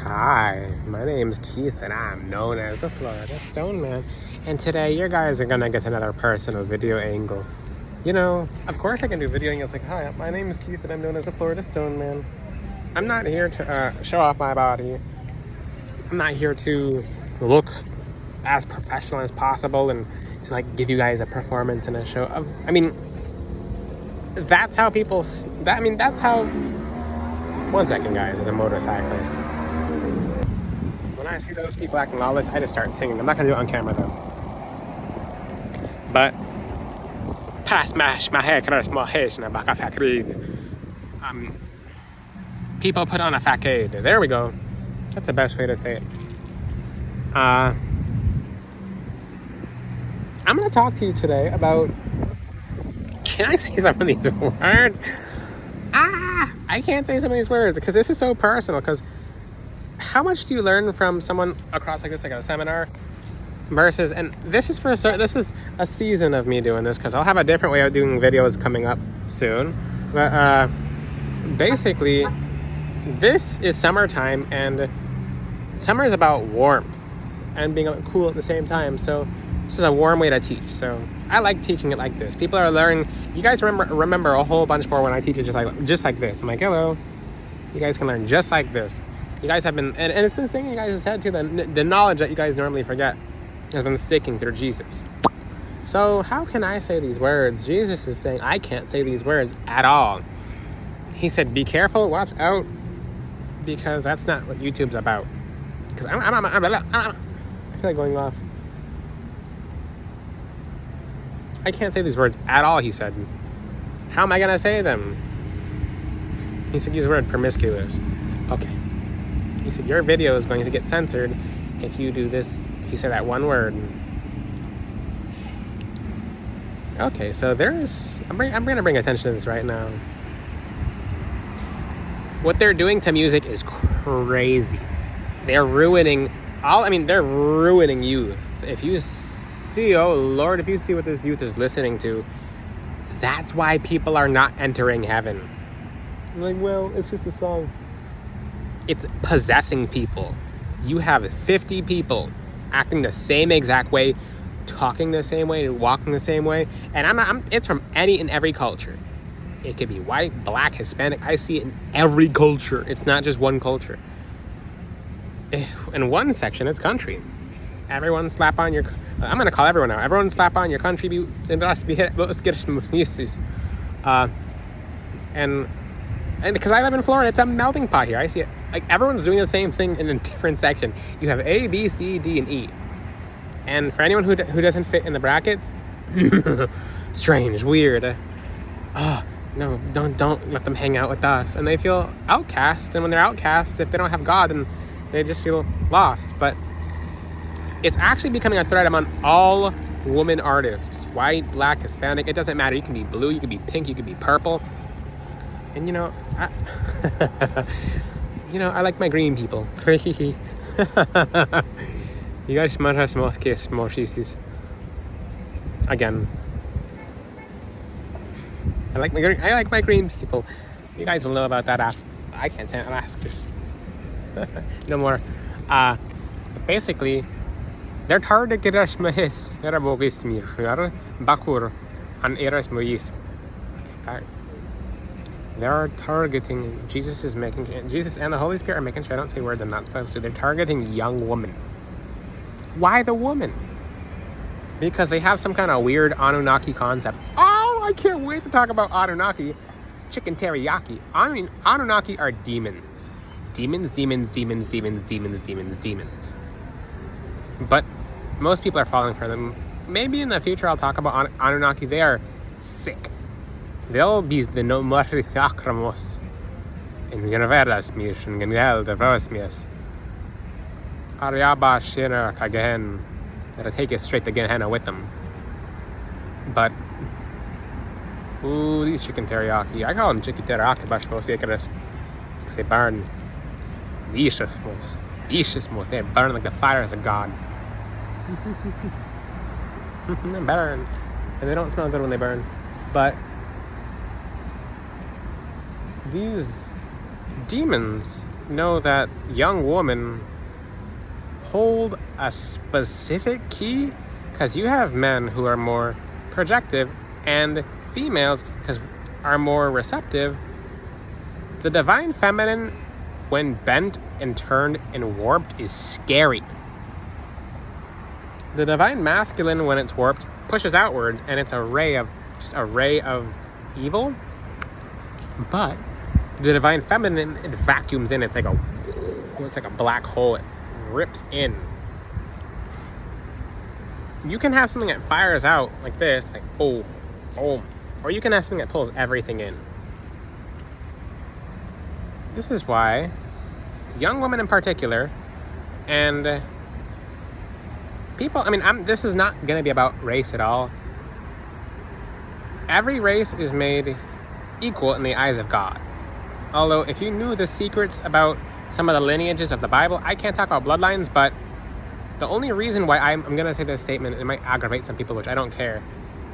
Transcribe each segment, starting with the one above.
Hi, my name's Keith and I'm known as the Florida Stone Man. And today you guys are gonna get another personal video angle. You know, of course I can do video angles like, hi, my name is Keith and I'm known as the Florida Stone Man. I'm not here to show off my body. I'm not here to look as professional as possible and to like give you guys a performance in a show. I mean, that's how people, that's how, one second guys, as a motorcyclist. When I see those people acting lawless, I just start singing. I'm not gonna do it on camera though. But people put on a facade. There we go. That's the best way to say it. I'm gonna talk to you today about, can I say some of these words? I can't say some of these words because this is so personal. Because how much do you learn from someone across like this, like a seminar, versus, and this is this is a season of me doing this because I'll have a different way of doing videos coming up soon. But basically, this is summertime, and summer is about warmth and being cool at the same time. So this is a warm way to teach. So I like teaching it like this. People are learning. You guys remember a whole bunch more when I teach it just like this. I'm like, hello, you guys can learn just like this. You guys have been, and it's been sticking in you guys' head too. The knowledge that you guys normally forget has been sticking through Jesus. So how can I say these words? Jesus is saying I can't say these words at all. He said, be careful, watch out, because that's not what YouTube's about. Because I feel like going off. I can't say these words at all, he said. How am I gonna say them? He said, use the word promiscuous. Okay. He said, your video is going to get censored if you do this, if you say that one word. Okay, so I'm going to bring attention to this right now. What they're doing to music is crazy. They're ruining they're ruining youth. If you see, oh Lord, if you see what this youth is listening to, that's why people are not entering heaven. I'm like, well, it's just a song. It's possessing people. You have 50 people acting the same exact way, talking the same way, walking the same way, and it's from any and every culture. It could be white, black, Hispanic. I see it in every culture. It's not just one culture. In one section, it's country. Everyone slap on your. I'm gonna call everyone out. Everyone slap on your country boots and and because I live in Florida, it's a melting pot here. I see it. Like, everyone's doing the same thing in a different section. You have A, B, C, D, and E. And for anyone who doesn't fit in the brackets, strange, weird. No, don't let them hang out with us. And they feel outcast. And when they're outcast, if they don't have God, then they just feel lost. But it's actually becoming a threat among all woman artists. White, black, Hispanic, it doesn't matter. You can be blue, you can be pink, you can be purple. And I like my green people. You guys smart as most case more sheeses. Again. I like my green people. You guys will know about that after. I can't ask this. No more. Basically, they're targeting Erasmus Bakur and Erasmus. They're targeting, Jesus and the Holy Spirit are making sure I don't say words I'm not supposed to. They're targeting young women. Why the woman? Because they have some kind of weird Anunnaki concept. Oh, I can't wait to talk about Anunnaki. Chicken teriyaki. Anunnaki are demons. Demons. But most people are falling for them. Maybe in the future I'll talk about Anunnaki. They are sick. They'll be the no Marisacramos in Generverasmish and Gengel de Rosmius. Ariaba Shiner Kagahen. That'll take us straight to Gehenna with them. But ooh, these chicken teriyaki. I call them chicken teriyaki because they burn. Vicious. They burn like the fires of God. They burn. And they don't smell good when they burn. But these demons know that young women hold a specific key, because you have men who are more projective and females because are more receptive. The divine feminine, when bent and turned and warped, is scary. The divine masculine, when it's warped, pushes outwards, and it's a ray of evil. But the divine feminine, it vacuums in. It's like a black hole. It rips in. You can have something that fires out like this, like oh, or you can have something that pulls everything in. This is why young women in particular, and people, this is not going to be about race at all. Every race is made equal in the eyes of God. Although, if you knew the secrets about some of the lineages of the Bible, I can't talk about bloodlines, but the only reason why I'm going to say this statement, it might aggravate some people, which I don't care.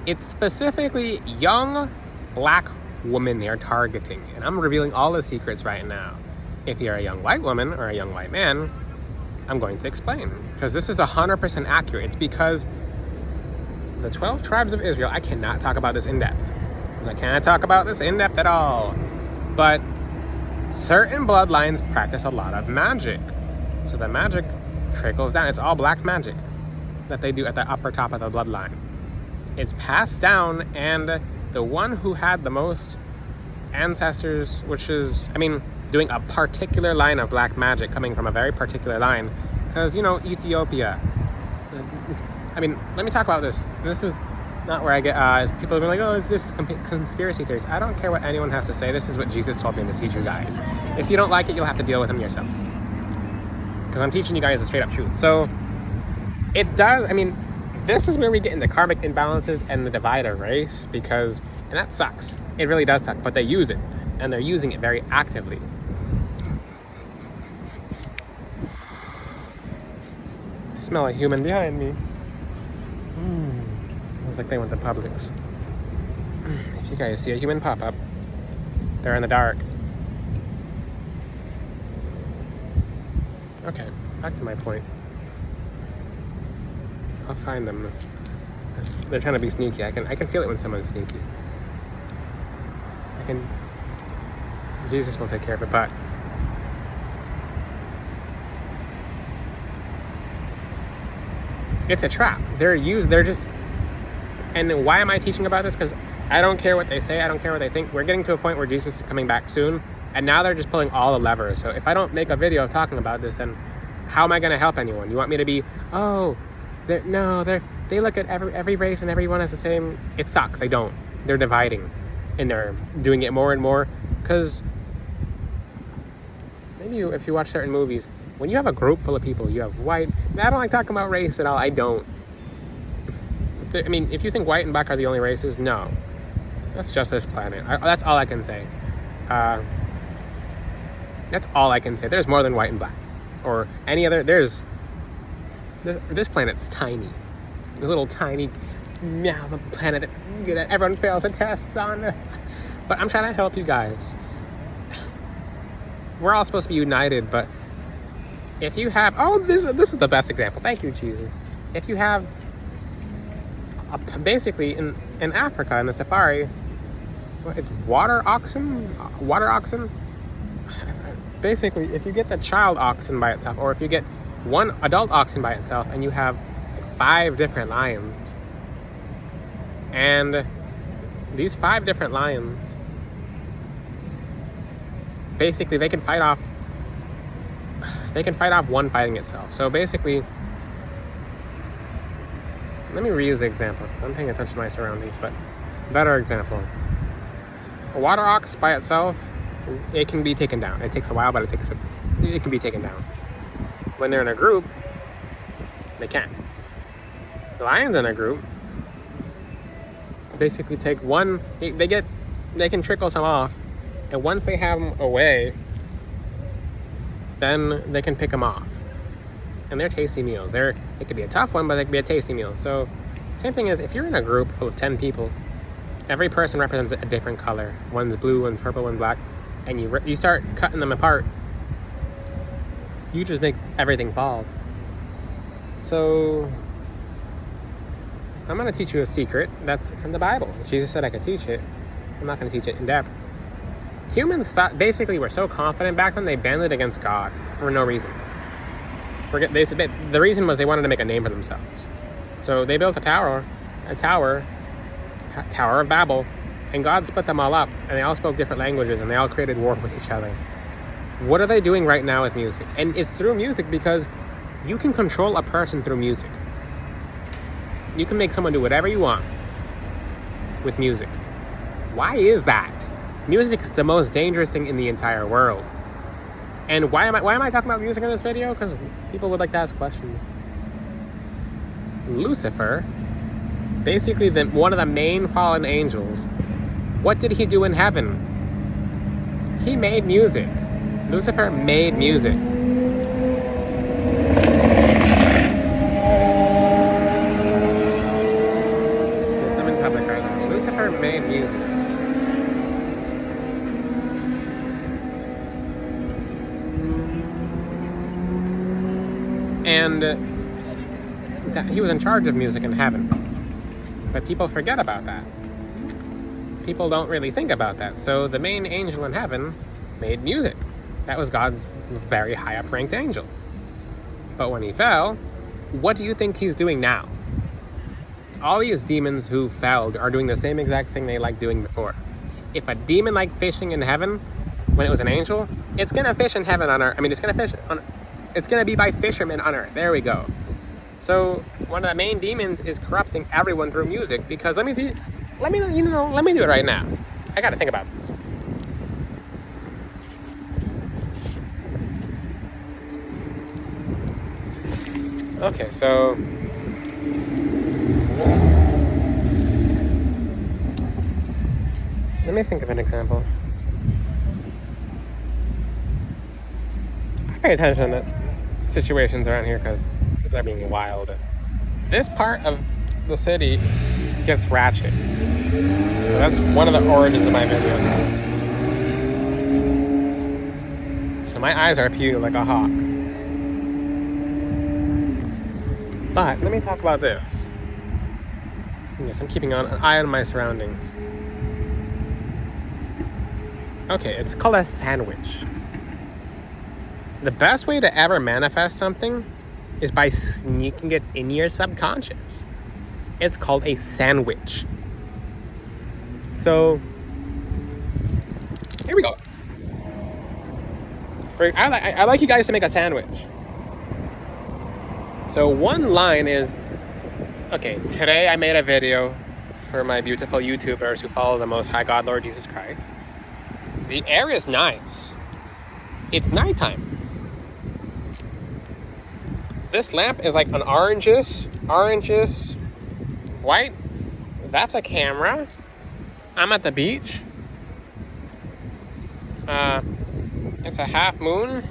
It's specifically young black women they're targeting. And I'm revealing all the secrets right now. If you're a young white woman or a young white man, I'm going to explain. Because this is 100% accurate. It's because the 12 tribes of Israel, I cannot talk about this in depth. I can't talk about this in depth at all. But certain bloodlines practice a lot of magic. So the magic trickles down. It's all black magic that they do at the upper top of the bloodline. It's passed down, and the one who had the most ancestors, which is, doing a particular line of black magic coming from a very particular line, because, Ethiopia. Let me talk about this. This is not where I get, people are like, oh, this is conspiracy theories. I don't care what anyone has to say. This is what Jesus told me to teach you guys. If you don't like it, you'll have to deal with them yourselves. Because I'm teaching you guys the straight up truth. So, it does, this is where we get into karmic imbalances and the divide of race, and that sucks. It really does suck, but they use it, and they're using it very actively. I smell a human behind me. Smells like they went to Publix. If you guys see a human pop up, they're in the dark. Okay, back to my point. I'll find them. They're trying to be sneaky. I can feel it when someone's sneaky. Jesus will take care of it, but it's a trap. They're just, and why am I teaching about this? Because I don't care what they say. I don't care what they think. We're getting to a point where Jesus is coming back soon, and now they're just pulling all the levers. So if I don't make a video talking about this, then how am I going to help anyone? You want me to be, they look at every race and everyone as the same. It sucks. They don't. They're dividing, and they're doing it more and more. Because maybe if you watch certain movies, when you have a group full of people, you have white. I don't like talking about race at all. I don't. If you think white and black are the only races, no. That's just this planet. That's all I can say. That's all I can say. There's more than white and black. Or any other. This planet's tiny. The little tiny planet that everyone fails the tests on. But I'm trying to help you guys. We're all supposed to be united, but if you have... this is the best example. Thank you, Jesus. If you have... basically, in Africa, in the safari, it's water oxen? Basically, if you get the child oxen by itself, or if you get one adult oxen by itself, and you have 5 different lions, and these 5 different lions, basically they can fight off one fighting itself. So basically, let me reuse the example because I'm paying attention to my surroundings, but better example. A water ox by itself, it can be taken down. It takes a while, but it can be taken down. When they're in a group, they can't. The lions in a group basically take one, they can trickle some off, and once they have them away, then they can pick them off. And they're tasty meals. It could be a tough one, but it could be a tasty meal. So, same thing is, if you're in a group full of 10 people, every person represents a different color. One's blue, one's purple, one's black. And you start cutting them apart. You just make everything fall. So I'm going to teach you a secret that's from the Bible. Jesus said I could teach it. I'm not going to teach it in depth. Humans thought, basically were so confident back then, they banded against God for no reason. The reason was they wanted to make a name for themselves. So they built a Tower of Babel, and God split them all up, and they all spoke different languages, and they all created war with each other. What are they doing right now with music? And it's through music, because you can control a person through music. You can make someone do whatever you want with music. Why is that? Music is the most dangerous thing in the entire world. And why am I talking about music in this video? Because people would like to ask questions. Lucifer, basically one of the main fallen angels, what did he do in heaven? He made music. Lucifer made music. Yes, I'm in public right now. Lucifer made music. And he was in charge of music in heaven. But people forget about that. People don't really think about that. So the main angel in heaven made music. That was God's very high up ranked angel. But when he fell, what do you think he's doing now? All these demons who fell are doing the same exact thing they liked doing before. If a demon liked fishing in heaven when it was an angel, it's gonna fish in heaven on earth. It's gonna be by fishermen on earth. There we go. So one of the main demons is corrupting everyone through music, because let me do it right now. I gotta think about this. Okay, so let me think of an example. I pay attention to situations around here because they're being wild. This part of the city gets ratchet. So that's one of the origins of my video. So my eyes are peeled like a hawk. But let me talk about this. Yes, I'm keeping an eye on my surroundings. Okay, it's called a sandwich. The best way to ever manifest something is by sneaking it in your subconscious. It's called a sandwich. So, here we go. I like you guys to make a sandwich. So one line is, okay, today I made a video for my beautiful YouTubers who follow the Most High God, Lord Jesus Christ. The air is nice. It's nighttime. This lamp is like an oranges, white. That's a camera. I'm at the beach. It's a half moon.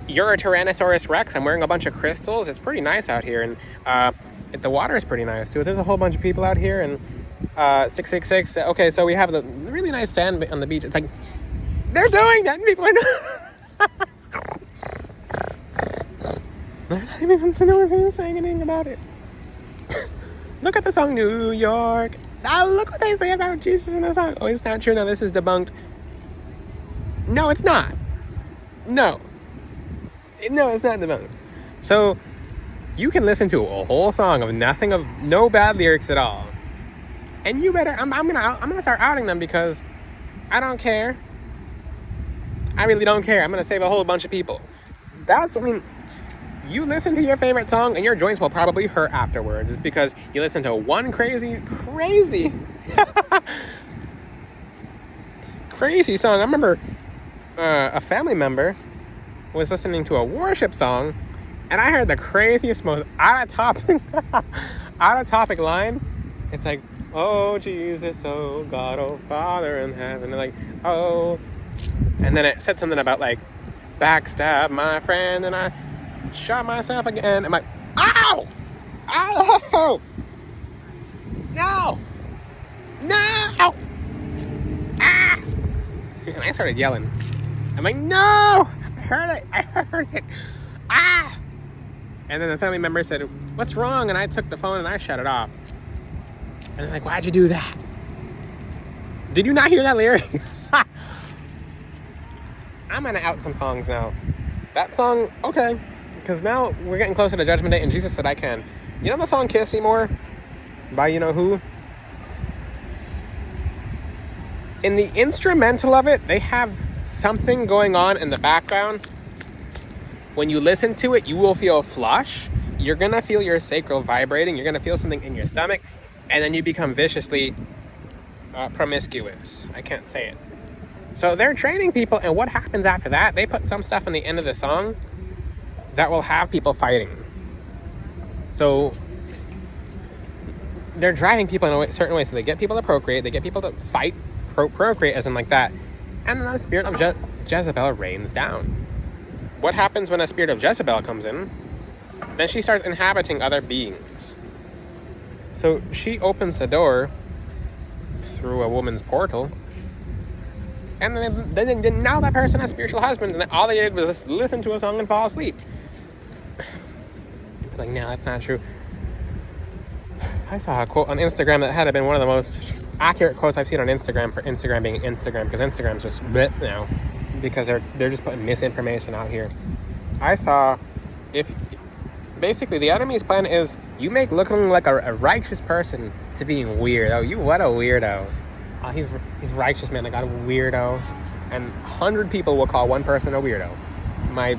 You're a Tyrannosaurus Rex. I'm wearing a bunch of crystals. It's pretty nice out here, and the water is pretty nice too. There's a whole bunch of people out here, and 666. Okay, so we have the really nice sand on the beach. It's like they're doing that, and people are not. They're not even saying anything about it. Look at the song New York. Oh, look what they say about Jesus in the song. Oh, it's not true. No, this is debunked. No, it's not. No, it's not debunked. So you can listen to a whole song of no bad lyrics at all, and you better. I'm gonna start outing them because I don't care. I really don't care. I'm gonna save a whole bunch of people. You listen to your favorite song and your joints will probably hurt afterwards. It's because you listen to one crazy crazy song. I remember a family member was listening to a worship song, and I heard the craziest, most out of topic line. It's like, oh Jesus, oh God, oh Father in heaven. And like, oh, and then it said something about like, backstab my friend, and I shot myself again. I'm like, ow! Ow! No! Ah! And I started yelling. I'm like, no! I heard it. I heard it. Ah! And then the family member said, what's wrong? And I took the phone and I shut it off. And they're like, why'd you do that? Did you not hear that lyric? I'm gonna out some songs now. That song, okay. Because now we're getting closer to Judgment Day and Jesus said I can. You know the song Kiss Me More? By you know who? In the instrumental of it, they have something going on in the background. When you listen to it, you will feel flush. You're going to feel your sacral vibrating. You're going to feel something in your stomach. And then you become viciously promiscuous. I can't say it. So they're training people. And what happens after that? They put some stuff in the end of the song that will have people fighting. So they're driving people in a certain way. So they get people to procreate. They get people to fight. Procreate as in like that. And then the spirit of Jezebel rains down. What happens when a spirit of Jezebel comes in? Then she starts inhabiting other beings. So she opens the door through a woman's portal. And then now that person has spiritual husbands, and all they did was just listen to a song and fall asleep. Like, no, that's not true. I saw a quote on Instagram that had been one of the most accurate quotes I've seen on Instagram for Instagram being Instagram, because Instagram's just bleh now, because they're just putting misinformation out here. I saw, if basically the enemy's plan is you make looking like a righteous person to being weird. Oh, what a weirdo. Oh, he's righteous, man. I got a weirdo. And 100 people will call one person a weirdo. My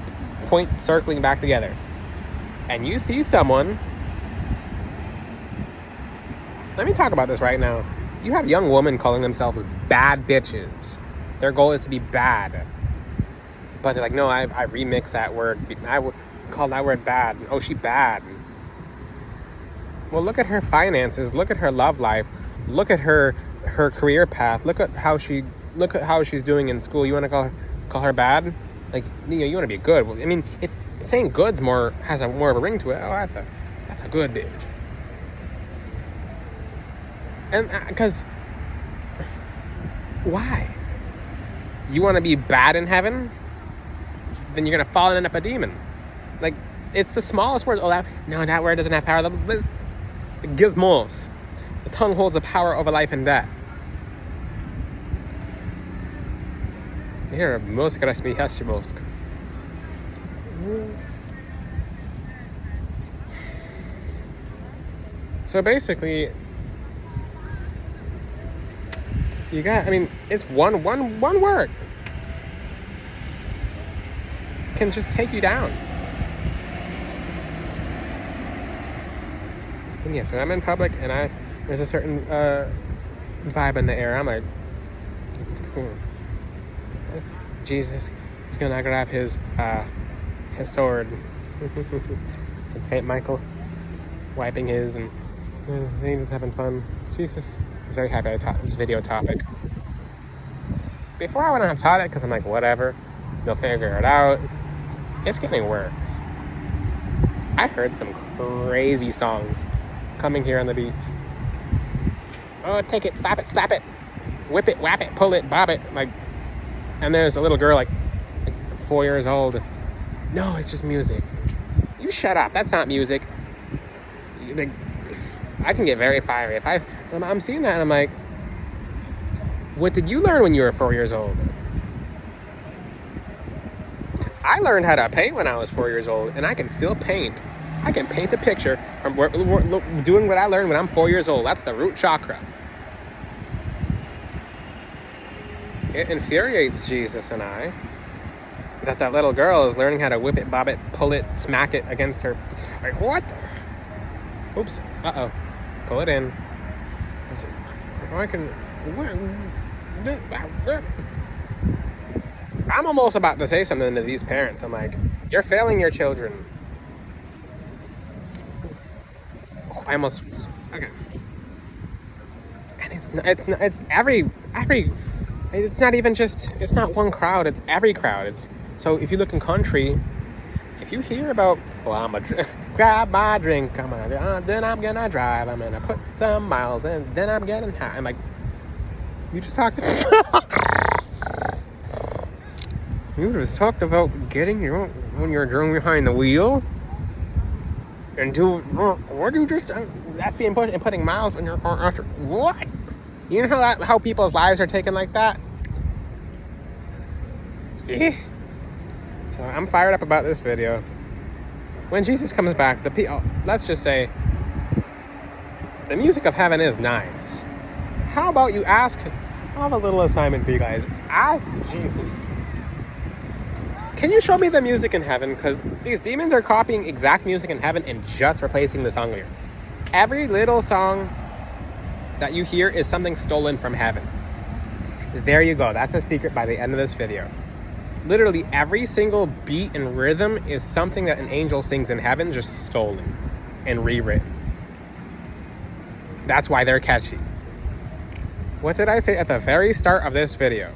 point circling back together. And you see someone. Let me talk about this right now. You have young women calling themselves bad bitches. Their goal is to be bad. But they're like, no, I remixed that word. I would call that word bad. Oh, she bad. Well, look at her finances. Look at her love life. Look at her career path. Look at how she's doing in school. You want to call her bad? Like, you want to be good. Well, I mean, saying good's has more of a ring to it. Oh, that's a good bitch. And because why? You want to be bad in heaven? Then you're gonna fall and end up a demon. Like, it's the smallest word. Oh, that word doesn't have power. The gizmos. The tongue holds the power over life and death. Here, most mi hashimosk. So basically, it's one word can just take you down. And yes, when I'm in public and there's a certain vibe in the air, I'm like, Jesus is gonna grab his sword. And Saint Michael wiping his, and he's just having fun. Jesus. I was very happy I taught this video topic. Before I wouldn't have taught it because I'm like, whatever, they'll figure it out. It's getting worse. I heard some crazy songs coming here on the beach. Oh, take it, stop it, slap it, whip it, whap it, pull it, bob it. Like, and there's a little girl like 4 years old. No, it's just music. You shut up. That's not music. Like, I can get very fiery if I'm seeing that and I'm like, what did you learn when you were 4 years old? I learned how to paint when I was 4 years old, and I can still paint. I can paint a picture from doing what I learned when I'm 4 years old. That's the root chakra. It infuriates Jesus and I that little girl is learning how to whip it, bob it, pull it, smack it against her. Like, what the? Oops. Uh-oh. Pull it in. I'm almost about to say something to these parents. I'm like, you're failing your children. Oh, I almost, okay. And it's every, it's not even just, it's not one crowd, it's every crowd. So if you look in country, if you hear about, well, I'm gonna grab my drink, then I'm gonna drive, I'm gonna put some miles, and then I'm getting high. I'm like, you just talked. You just talked about getting your own when you're drunk behind the wheel. And what do you just... that's being pushed and putting miles on your car after... What? You know how people's lives are taken like that? Yeah. So I'm fired up about this video. When Jesus comes back, let's just say, the music of heaven is nice. How about you ask... I have a little assignment for you guys. Ask Jesus, can you show me the music in heaven? Because these demons are copying exact music in heaven and just replacing the song lyrics. Every little song that you hear is something stolen from heaven. There you go. That's a secret by the end of this video. Literally every single beat and rhythm is something that an angel sings in heaven, just stolen and rewritten. That's why they're catchy. What did I say at the very start of this video?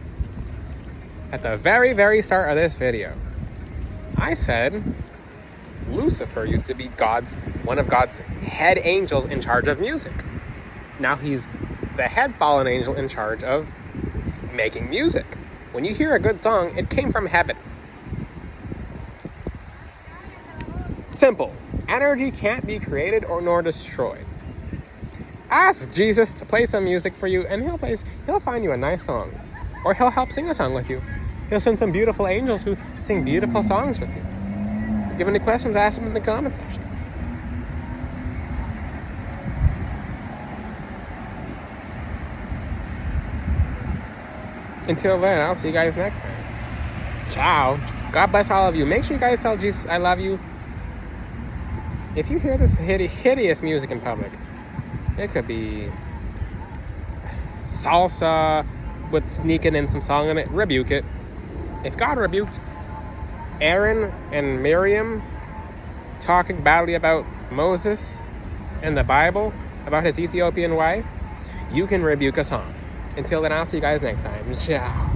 At the very, very start of this video, I said Lucifer used to be one of God's head angels in charge of music. Now he's the head fallen angel in charge of making music. When you hear a good song, it came from heaven. Simple. Energy can't be created nor destroyed. Ask Jesus to play some music for you, and he'll find you a nice song. Or he'll help sing a song with you. He'll send some beautiful angels who sing beautiful songs with you. If you have any questions, ask them in the comment section. Until then, I'll see you guys next time. Ciao. God bless all of you. Make sure you guys tell Jesus I love you. If you hear this hideous music in public, it could be salsa with sneaking in some song in it. Rebuke it. If God rebuked Aaron and Miriam talking badly about Moses in the Bible, about his Ethiopian wife, you can rebuke a song. Until then, I'll see you guys next time. Ciao.